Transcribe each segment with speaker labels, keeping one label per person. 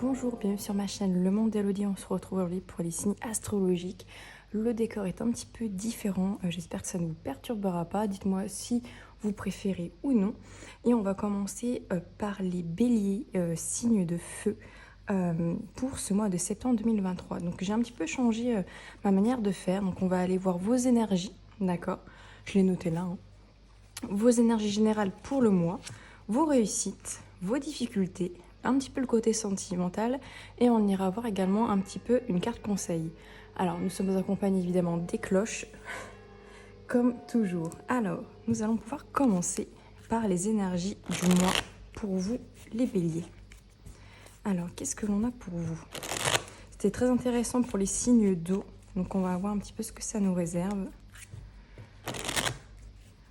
Speaker 1: Bonjour, bienvenue sur ma chaîne Le Monde d'Elodie. On se retrouve aujourd'hui pour les signes astrologiques. Le décor est un petit peu différent. J'espère que ça ne vous perturbera pas. Dites-moi si vous préférez ou non. Et on va commencer par les béliers, signes de feu, pour ce mois de septembre 2023. Donc j'ai un petit peu changé ma manière de faire. Donc on va aller voir vos énergies. D'accord, je l'ai noté là, hein. Vos énergies générales pour le mois, vos réussites, vos difficultés, un petit peu le côté sentimental, et on ira voir également un petit peu une carte conseil. Alors, nous sommes accompagnés évidemment des cloches, comme toujours. Alors, nous allons pouvoir commencer par les énergies du mois pour vous, les béliers. Alors, qu'est-ce que l'on a pour vous? C'était très intéressant pour les signes d'eau, donc on va voir un petit peu ce que ça nous réserve.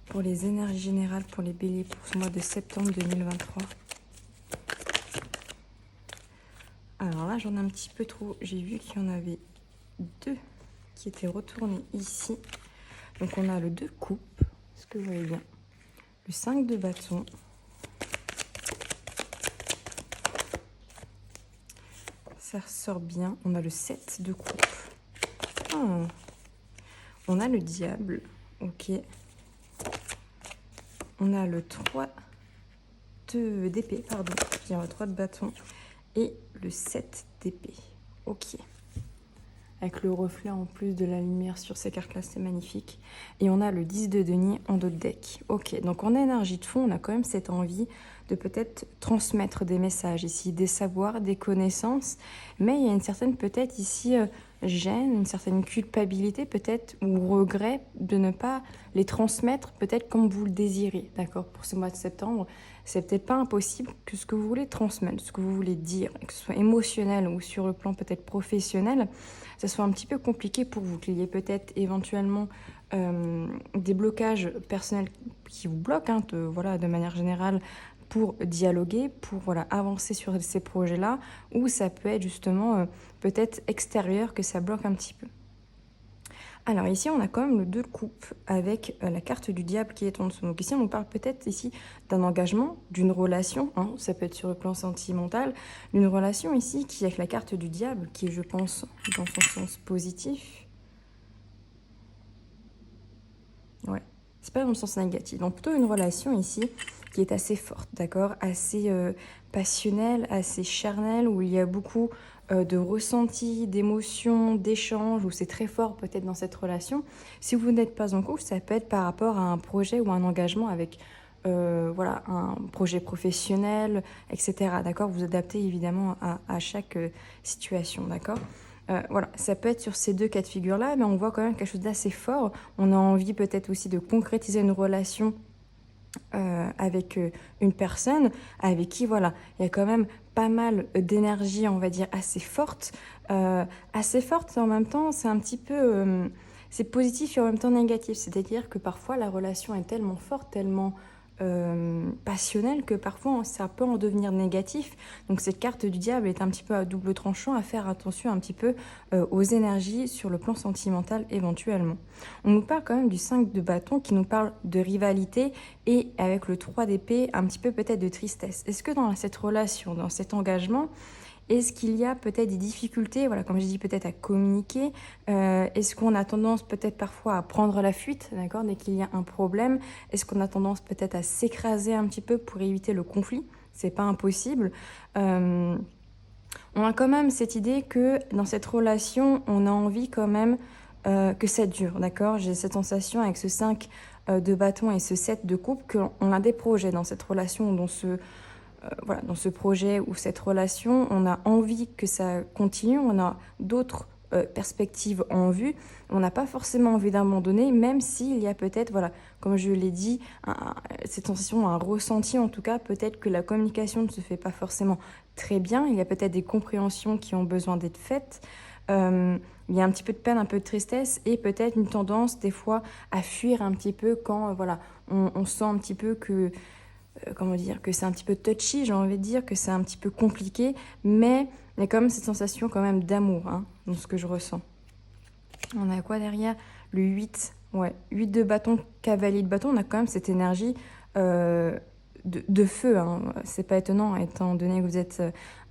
Speaker 1: Pour les énergies générales pour les béliers pour ce mois de septembre 2023. Alors là, j'en ai un petit peu trop. J'ai vu qu'il y en avait deux qui étaient retournés ici. Donc on a le 2 de coupe, ce que vous voyez bien. Le 5 de bâton. Ça ressort bien. On a le 7 de coupe. Ah. On a le diable. Ok. On a le 3 d'épée, pardon. Je dirais le 3 de bâton. Et le 7 d'épée. Ok. Avec le reflet en plus de la lumière sur ces cartes-là, c'est magnifique. Et on a le 10 de denier en dos de deck. Ok, donc en énergie de fond, on a quand même cette envie de peut-être transmettre des messages ici, des savoirs, des connaissances. Mais il y a une certaine peut-être ici gêne, une certaine culpabilité peut-être, ou regret de ne pas les transmettre peut-être comme vous le désirez. D'accord, pour ce mois de septembre, c'est peut-être pas impossible que ce que vous voulez transmettre, ce que vous voulez dire, que ce soit émotionnel ou sur le plan peut-être professionnel, ça soit un petit peu compliqué pour vous, qu'il y ait peut-être éventuellement des blocages personnels qui vous bloquent, hein, de manière générale, pour dialoguer, pour avancer sur ces projets-là, ou ça peut être justement peut-être extérieur que ça bloque un petit peu. Alors ici, on a quand même le 2 de coupe avec la carte du diable qui est en dessous. Donc ici, on nous parle peut-être ici d'un engagement, d'une relation, hein, ça peut être sur le plan sentimental, d'une relation ici qui est avec la carte du diable, qui est, je pense, dans son sens positif. Ouais, c'est pas dans le sens négatif. Donc plutôt une relation ici qui est assez forte, d'accord, assez passionnelle, assez charnelle, où il y a beaucoup de ressentis, d'émotions, d'échanges, où c'est très fort peut-être dans cette relation. Si vous n'êtes pas en couple, ça peut être par rapport à un projet ou un engagement avec un projet professionnel, etc. D'accord, vous adaptez évidemment à chaque situation, d'accord. Voilà, ça peut être sur ces deux cas de figure-là, mais on voit quand même quelque chose d'assez fort. On a envie peut-être aussi de concrétiser une relation avec une personne avec qui, voilà, il y a quand même pas mal d'énergie, on va dire, assez forte. Et en même temps, c'est un petit peu... c'est positif et en même temps négatif. C'est-à-dire que parfois, la relation est tellement forte, tellement passionnelle, que parfois, ça peut en devenir négatif. Donc, cette carte du diable est un petit peu à double tranchant, à faire attention un petit peu aux énergies sur le plan sentimental éventuellement. On nous parle quand même du 5 de bâton qui nous parle de rivalité et avec le 3 d'épée, un petit peu peut-être de tristesse. Est-ce que dans cette relation, dans cet engagement, est-ce qu'il y a peut-être des difficultés, voilà, comme je dis, peut-être à communiquer? Est-ce qu'on a tendance peut-être parfois à prendre la fuite, d'accord, dès qu'il y a un problème? Est-ce qu'on a tendance peut-être à s'écraser un petit peu pour éviter le conflit? C'est pas impossible. On a quand même cette idée que dans cette relation, on a envie quand même que ça dure, d'accord? J'ai cette sensation avec ce 5 de bâton et ce 7 de coupe qu'on a des projets dans cette relation, dans ce projet ou cette relation, on a envie que ça continue, on a d'autres perspectives en vue, on n'a pas forcément envie d'abandonner, même s'il y a peut-être, voilà, comme je l'ai dit, cette sensation, un ressenti en tout cas, peut-être que la communication ne se fait pas forcément très bien, il y a peut-être des compréhensions qui ont besoin d'être faites, il y a un petit peu de peine, un peu de tristesse et peut-être une tendance des fois à fuir un petit peu quand on sent un petit peu que comment dire, que c'est un petit peu touchy, j'ai envie de dire, que c'est un petit peu compliqué, mais il y a quand même cette sensation quand même d'amour, hein, dans ce que je ressens. On a quoi derrière? Le 8, ouais, 8 de bâton, cavalier de bâton, on a quand même cette énergie de feu, hein. C'est pas étonnant étant donné que vous êtes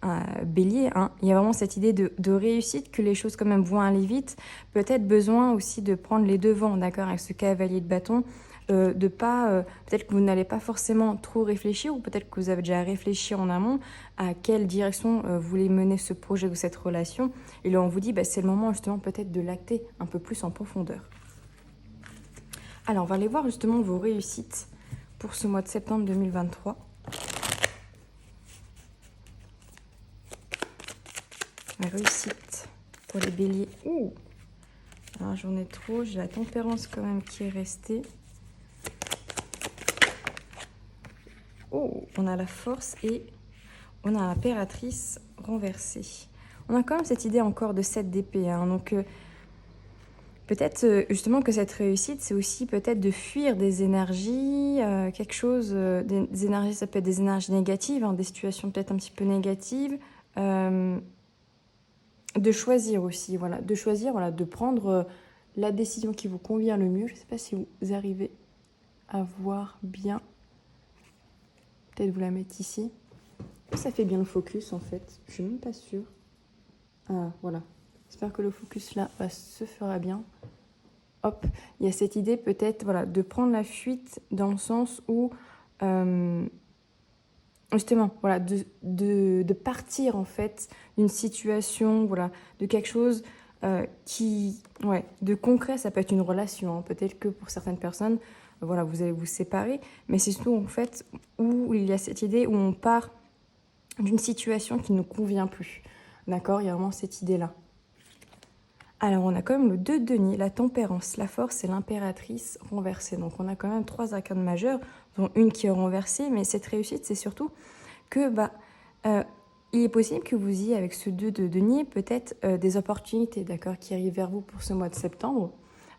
Speaker 1: un bélier, hein. Il y a vraiment cette idée de réussite, que les choses quand même vont aller vite. Peut-être besoin aussi de prendre les devants, d'accord, avec ce cavalier de bâton. De pas, peut-être que vous n'allez pas forcément trop réfléchir, ou peut-être que vous avez déjà réfléchi en amont à quelle direction vous voulez mener ce projet ou cette relation. Et là, on vous dit, bah, c'est le moment justement peut-être de l'acter un peu plus en profondeur. Alors, on va aller voir justement vos réussites pour ce mois de septembre 2023. La réussite pour les béliers. Ouh! Alors, j'en ai trop. J'ai la tempérance quand même qui est restée. Oh! On a la force et on a l'impératrice renversée. On a quand même cette idée encore de 7 d'épée, hein. Donc, peut-être justement que cette réussite, c'est aussi peut-être de fuir des énergies, quelque chose, des énergies, ça peut être des énergies négatives, hein, des situations peut-être un petit peu négatives. De choisir aussi, voilà, de choisir, voilà, de prendre la décision qui vous convient le mieux. Je ne sais pas si vous arrivez à voir bien. Peut-être vous la mettre ici. Ça fait bien le focus en fait, je suis même pas sûre. Ah, voilà. J'espère que le focus là se fera bien. Hop, il y a cette idée peut-être, voilà, de prendre la fuite dans le sens où justement, voilà, de partir en fait d'une situation, voilà, de quelque chose ouais, de concret. Ça peut être une relation, hein. Peut-être que pour certaines personnes, voilà, vous allez vous séparer, mais c'est surtout en fait où il y a cette idée où on part d'une situation qui ne nous convient plus. D'accord? Il y a vraiment cette idée-là. Alors, on a quand même le 2 de denier, la tempérance, la force et l'impératrice renversée. Donc, on a quand même 3 arcanes majeures, dont une qui est renversée. Mais cette réussite, c'est surtout que il est possible que vous ayez, avec ce 2 de denier, peut-être des opportunités, d'accord, qui arrivent vers vous pour ce mois de septembre.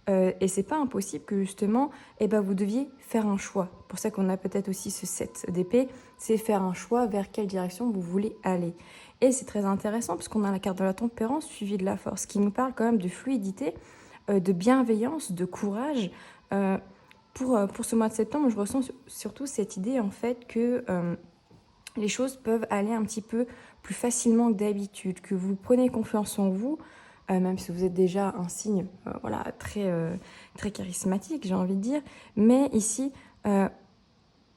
Speaker 1: Et c'est pas impossible que justement, vous deviez faire un choix. Pour ça qu'on a peut-être aussi ce 7 d'épée, c'est faire un choix vers quelle direction vous voulez aller. Et c'est très intéressant parce qu'on a la carte de la tempérance suivie de la force, qui nous parle quand même de fluidité, de bienveillance, de courage. Pour ce mois de septembre, je ressens surtout cette idée en fait que les choses peuvent aller un petit peu plus facilement que d'habitude, que vous prenez confiance en vous, même si vous êtes déjà un signe voilà, très charismatique, j'ai envie de dire. Mais ici, il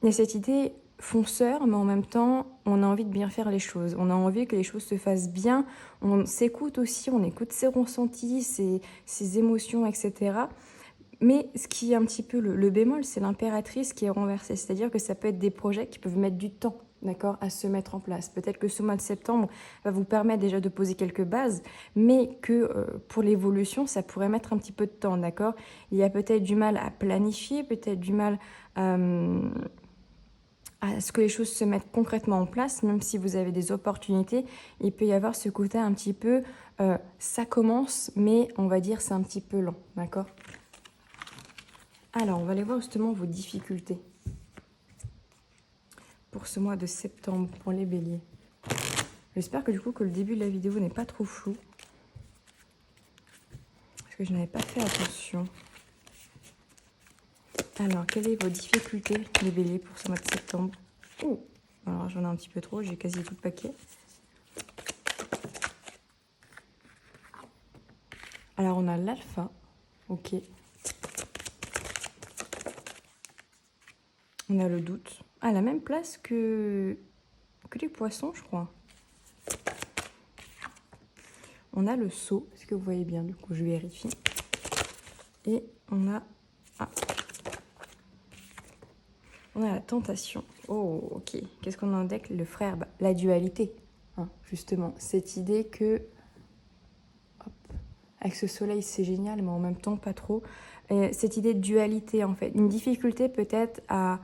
Speaker 1: y a cette idée fonceur, mais en même temps, on a envie de bien faire les choses. On a envie que les choses se fassent bien. On s'écoute aussi, on écoute ses ressentis, ses émotions, etc. Mais ce qui est un petit peu le bémol, c'est l'impératrice qui est renversée. C'est-à-dire que ça peut être des projets qui peuvent mettre du temps, d'accord, à se mettre en place. Peut-être que ce mois de septembre va vous permettre déjà de poser quelques bases, mais que pour l'évolution, ça pourrait mettre un petit peu de temps, d'accord. Il y a peut-être du mal à planifier, peut-être du mal à ce que les choses se mettent concrètement en place, même si vous avez des opportunités. Il peut y avoir ce côté un petit peu, ça commence, mais on va dire c'est un petit peu lent, d'accord. Alors, on va aller voir justement vos difficultés pour ce mois de septembre, pour les béliers. J'espère que du coup que le début de la vidéo n'est pas trop flou, parce que je n'avais pas fait attention. Alors, quelles sont vos difficultés, les béliers, pour ce mois de septembre? Ouh, alors j'en ai un petit peu trop, j'ai quasi tout le paquet. Alors, on a l'alpha, ok. On a le doute. À la même place que les poissons, je crois. On a le sceau, est-ce que vous voyez bien? Du coup, je vérifie. Et on a... Ah. On a la tentation. Oh, ok. Qu'est-ce qu'on a en deck? Le frère, la dualité. Hein, justement, cette idée que... Hop, avec ce soleil, c'est génial, mais en même temps, pas trop. Cette idée de dualité, en fait. Une difficulté peut-être à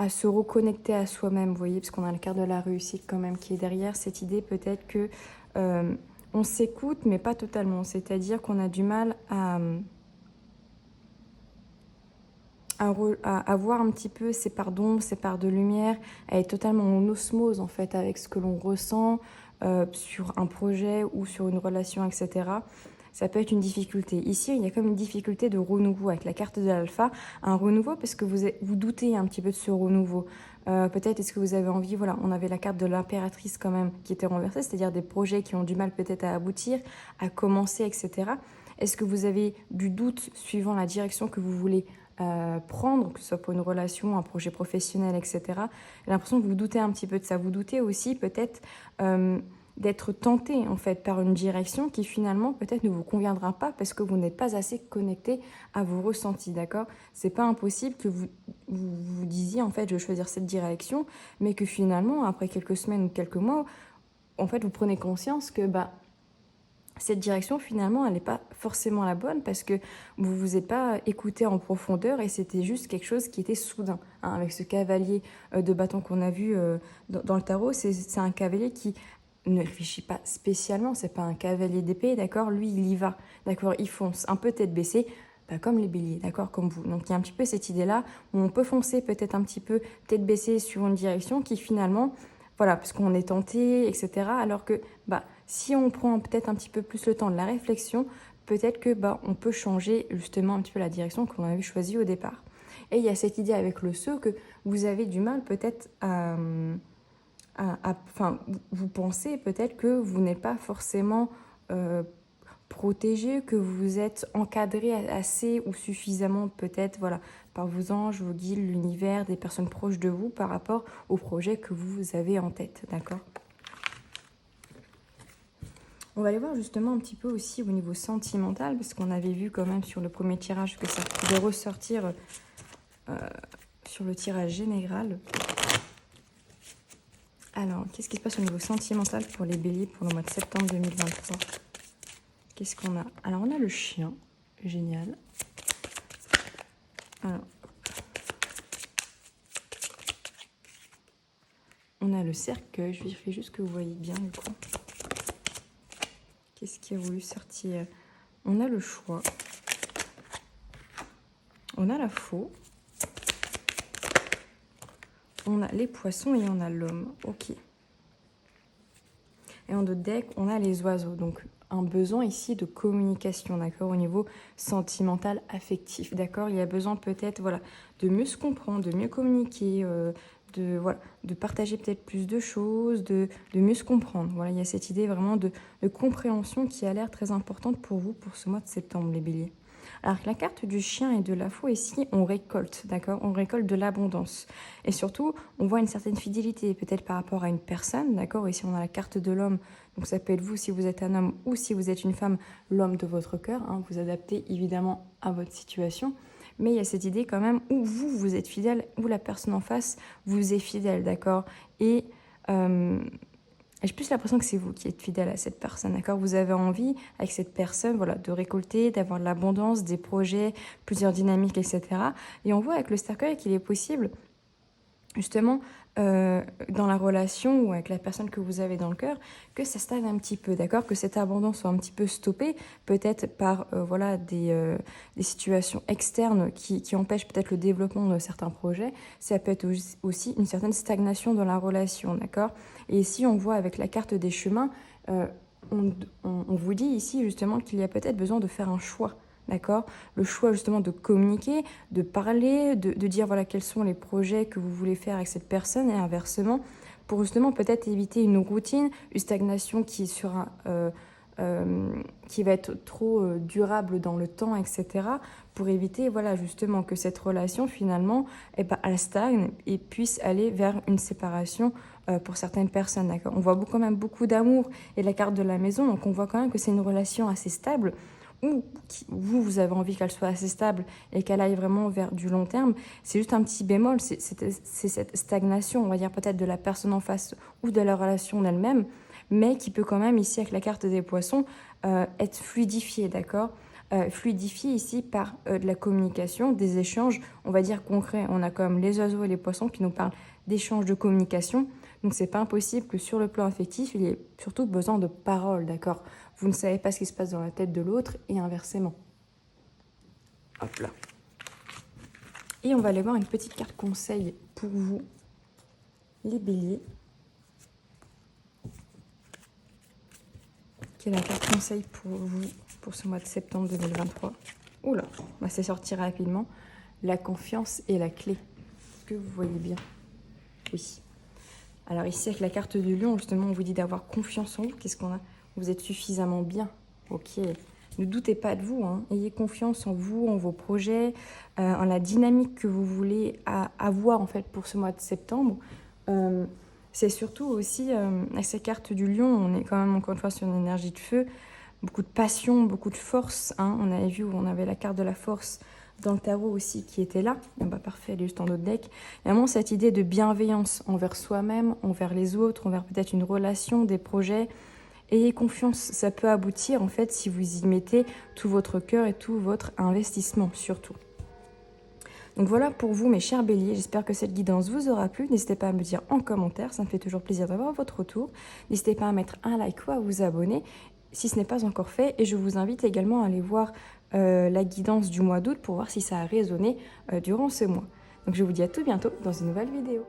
Speaker 1: se reconnecter à soi-même, vous voyez, parce qu'on a le carte de la réussite quand même qui est derrière. Cette idée peut-être que on s'écoute, mais pas totalement. C'est-à-dire qu'on a du mal à voir un petit peu ces parts d'ombre, ces parts de lumière, à être totalement en osmose en fait avec ce que l'on ressent sur un projet ou sur une relation, etc. Ça peut être une difficulté. Ici, il y a comme une difficulté de renouveau avec la carte de l'alpha. Un renouveau parce que vous doutez un petit peu de ce renouveau. Peut-être est-ce que vous avez envie, voilà, on avait la carte de l'impératrice quand même qui était renversée, c'est-à-dire des projets qui ont du mal peut-être à aboutir, à commencer, etc. Est-ce que vous avez du doute suivant la direction que vous voulez prendre, que ce soit pour une relation, un projet professionnel, etc. J'ai l'impression que vous doutez un petit peu de ça. Vous doutez aussi peut-être d'être tenté en fait par une direction qui finalement peut-être ne vous conviendra pas parce que vous n'êtes pas assez connecté à vos ressentis, d'accord? C'est pas impossible que vous disiez en fait je vais choisir cette direction, mais que finalement après quelques semaines ou quelques mois, en fait vous prenez conscience que cette direction, finalement, elle n'est pas forcément la bonne parce que vous ne vous êtes pas écouté en profondeur et c'était juste quelque chose qui était soudain. Hein, avec ce cavalier de bâton qu'on a vu dans le tarot, c'est un cavalier qui ne réfléchit pas spécialement, c'est pas un cavalier d'épée, d'accord? Lui, il y va, d'accord? Il fonce, un peu tête baissée, comme les béliers, d'accord? Comme vous. Donc il y a un petit peu cette idée-là où on peut foncer peut-être un petit peu tête baissée sur une direction qui finalement, voilà, parce qu'on est tenté, etc. Alors que, si on prend peut-être un petit peu plus le temps de la réflexion, peut-être que on peut changer justement un petit peu la direction qu'on avait choisie au départ. Et il y a cette idée avec le saut que vous avez du mal peut-être enfin, vous pensez peut-être que vous n'êtes pas forcément protégé, que vous êtes encadré assez ou suffisamment peut-être, voilà, par vos anges, vos guides, l'univers, des personnes proches de vous par rapport au projet que vous avez en tête, d'accord? On va aller voir justement un petit peu aussi au niveau sentimental, parce qu'on avait vu quand même sur le premier tirage que ça pouvait ressortir sur le tirage général. Alors, qu'est-ce qui se passe au niveau sentimental pour les béliers pour le mois de septembre 2023? Qu'est-ce qu'on a? Alors, on a le chien, génial. Alors, on a le cercueil, je vérifie juste que vous voyez bien du coup. Qu'est-ce qui a voulu sortir? On a le choix. On a la faux. On a les poissons et on a l'homme. Ok. Et en deux deck, on a les oiseaux. Donc, un besoin ici de communication, d'accord, au niveau sentimental, affectif, d'accord. Il y a besoin peut-être, voilà, de mieux se comprendre, de mieux communiquer, de partager peut-être plus de choses, de mieux se comprendre. Voilà, il y a cette idée vraiment de compréhension qui a l'air très importante pour vous pour ce mois de septembre, les béliers. Alors que la carte du chien et de la faux, ici, on récolte, d'accord? On récolte de l'abondance. Et surtout, on voit une certaine fidélité, peut-être par rapport à une personne, d'accord? Ici, on a la carte de l'homme. Donc, ça peut être vous si vous êtes un homme ou si vous êtes une femme, l'homme de votre cœur. Hein, vous adaptez évidemment à votre situation. Mais il y a cette idée quand même où vous êtes fidèle, où la personne en face vous est fidèle, d'accord? Et j'ai plus l'impression que c'est vous qui êtes fidèle à cette personne, d'accord? Vous avez envie, avec cette personne, voilà, de récolter, d'avoir de l'abondance, des projets, plusieurs dynamiques, etc. Et on voit avec le cercueil qu'il est possible, justement, dans la relation ou avec la personne que vous avez dans le cœur, que ça stagne un petit peu, d'accord? Que cette abondance soit un petit peu stoppée, peut-être par des situations externes qui empêchent peut-être le développement de certains projets. Ça peut être aussi une certaine stagnation dans la relation, d'accord? Et ici, on voit avec la carte des chemins, on vous dit ici justement qu'il y a peut-être besoin de faire un choix. D'accord? Le choix justement de communiquer, de parler, de dire voilà quels sont les projets que vous voulez faire avec cette personne et inversement pour justement peut-être éviter une routine, une stagnation qui sera qui va être trop durable dans le temps, etc. pour éviter voilà justement que cette relation finalement elle stagne et puisse aller vers une séparation pour certaines personnes. D'accord? On voit quand même beaucoup d'amour et la carte de la maison, donc on voit quand même que c'est une relation assez stable ou vous avez envie qu'elle soit assez stable et qu'elle aille vraiment vers du long terme, c'est juste un petit bémol, c'est cette stagnation, on va dire peut-être de la personne en face ou de la relation en elle-même, mais qui peut quand même ici avec la carte des poissons être fluidifiée, d'accord? Fluidifiée ici par de la communication, des échanges, on va dire concrets. On a quand même les oiseaux et les poissons qui nous parlent d'échanges de communication, donc c'est pas impossible que sur le plan affectif, il y ait surtout besoin de paroles, d'accord? Vous ne savez pas ce qui se passe dans la tête de l'autre et inversement. Hop là. Et on va aller voir une petite carte conseil pour vous, les béliers. Quelle est la carte conseil pour vous pour ce mois de septembre 2023? Oula, c'est sorti rapidement. La confiance est la clé. Est-ce que vous voyez bien? Oui. Alors ici, avec la carte du lion, justement, on vous dit d'avoir confiance en vous. Qu'est-ce qu'on a? Vous êtes suffisamment bien. Ok. Ne doutez pas de vous, hein. Ayez confiance en vous, en vos projets, en la dynamique que vous voulez avoir en fait pour ce mois de septembre. C'est surtout aussi, avec ces cartes du lion, on est quand même encore une fois sur une énergie de feu, beaucoup de passion, beaucoup de force, hein. On avait vu où on avait la carte de la force dans le tarot aussi qui était là. Ah bah parfait, elle est juste en autre deck. Il y a vraiment cette idée de bienveillance envers soi-même, envers les autres, envers peut-être une relation, des projets. Ayez confiance, ça peut aboutir en fait si vous y mettez tout votre cœur et tout votre investissement surtout. Donc voilà pour vous mes chers béliers, j'espère que cette guidance vous aura plu. N'hésitez pas à me dire en commentaire, ça me fait toujours plaisir d'avoir votre retour. N'hésitez pas à mettre un like ou à vous abonner si ce n'est pas encore fait. Et je vous invite également à aller voir la guidance du mois d'août pour voir si ça a résonné durant ce mois. Donc je vous dis à tout bientôt dans une nouvelle vidéo.